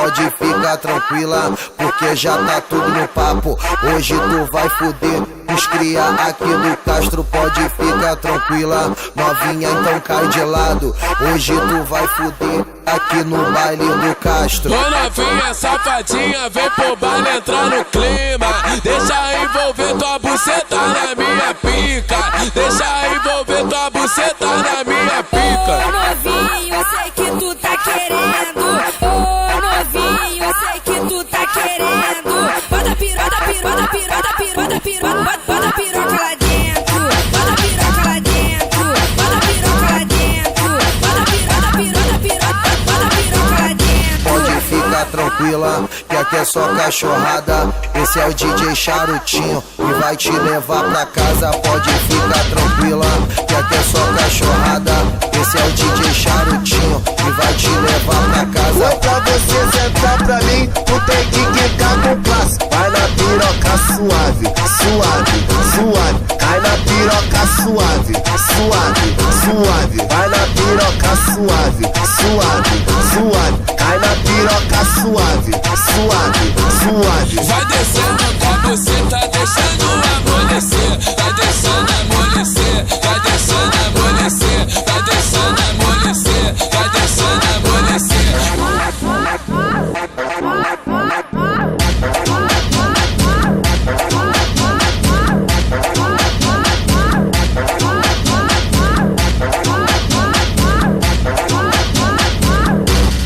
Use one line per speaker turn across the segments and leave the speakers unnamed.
pode ficar tranquila, porque já tá tudo no papo. Hoje tu vai fuder os cria aqui do Castro, pode ficar tranquila. Novinha, então cai de lado, hoje tu vai fuder aqui no baile do Castro.
Ô novinha safadinha, vem pro baile entrar no clima. Deixa envolver tua buceta na minha pica. Deixa envolver tua buceta na minha pica.
Ô novinho, eu sei que tu tá querendo. Ô novinho, eu sei que tu tá querendo. Bota piroca, piroca, piroca, piroca, piroca, bota piroca lá dentro. Bota piroca lá dentro. Bota piroca lá dentro. Bota piroca, piroca, piroca, bota piroca lá dentro.
Pode ficar tranquila, que aqui é só cachorrada. Esse é o DJ Charutinho e vai te levar pra casa. Pode ficar tranquila, que aqui é só cachorrada. Esse é o DJ Charutinho e vai te levar pra casa.
Oi, pra você sentar pra mim, tu tem que quicar com classe. Vai na piroca suave, suave, suave. Cai na piroca suave, suave, suave. Vai na piroca suave, suave, suave. Cai na piroca suave, suave, suave.
Vai descendo com a buceta, deixando amolecer. Vai deixando amolecer, vai deixando amolecer. Vai deixando amolecer, vai deixando amolecer.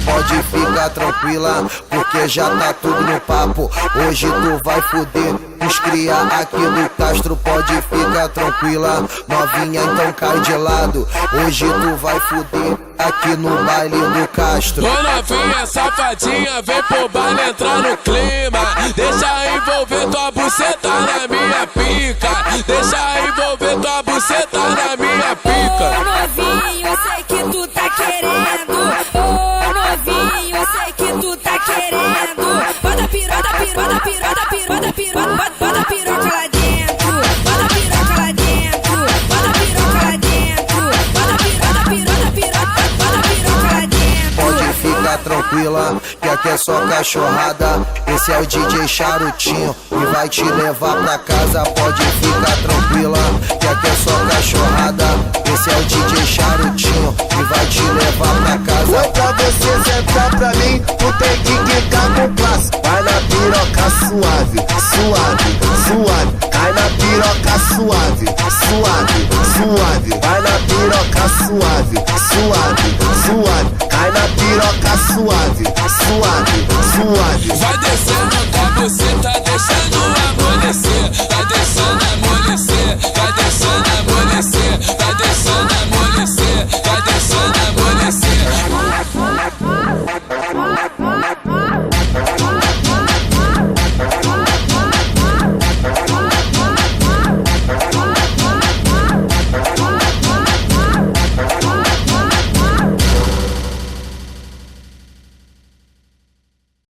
Pode ficar tranquila, porque já tá tudo no papo. Hoje tu vai fuder os cria aqui do Castro, pode ficar tranquila. Novinha, então cai de lado, hoje tu vai fuder aqui no baile do Castro.
Ô novinha safadinha, vem pro baile entrar no clima. Deixa envolver tua buceta na minha pica. Deixa envolver tua buceta na minha pica.
Ô novinho, eu sei que tu tá querendo. Ô novinho, eu sei que tu tá querendo. Bota piroca, piroca, piroca, piroca, piroca, bota piroca lá dentro. Bota piroca lá dentro. Bota piroca lá dentro. Bota piroca, piroca, piroca, bota piroca lá dentro.
Pode ficar tranquila, que aqui é só cachorrada. Esse é o DJ Charutinho e vai te levar pra casa. Pode ficar tranquila, que aqui é só cachorrada. Esse é o DJ Charutinho e vai te levar pra casa.
Oi, pra você sentar pra mim, tu tem que quicar com classe. Vai na piroca suave, suave, suave. Cai na piroca suave, suave, suave. Vai na piroca suave, suave, suave. Cai na piroca suave, suave, suave.
Vai descendo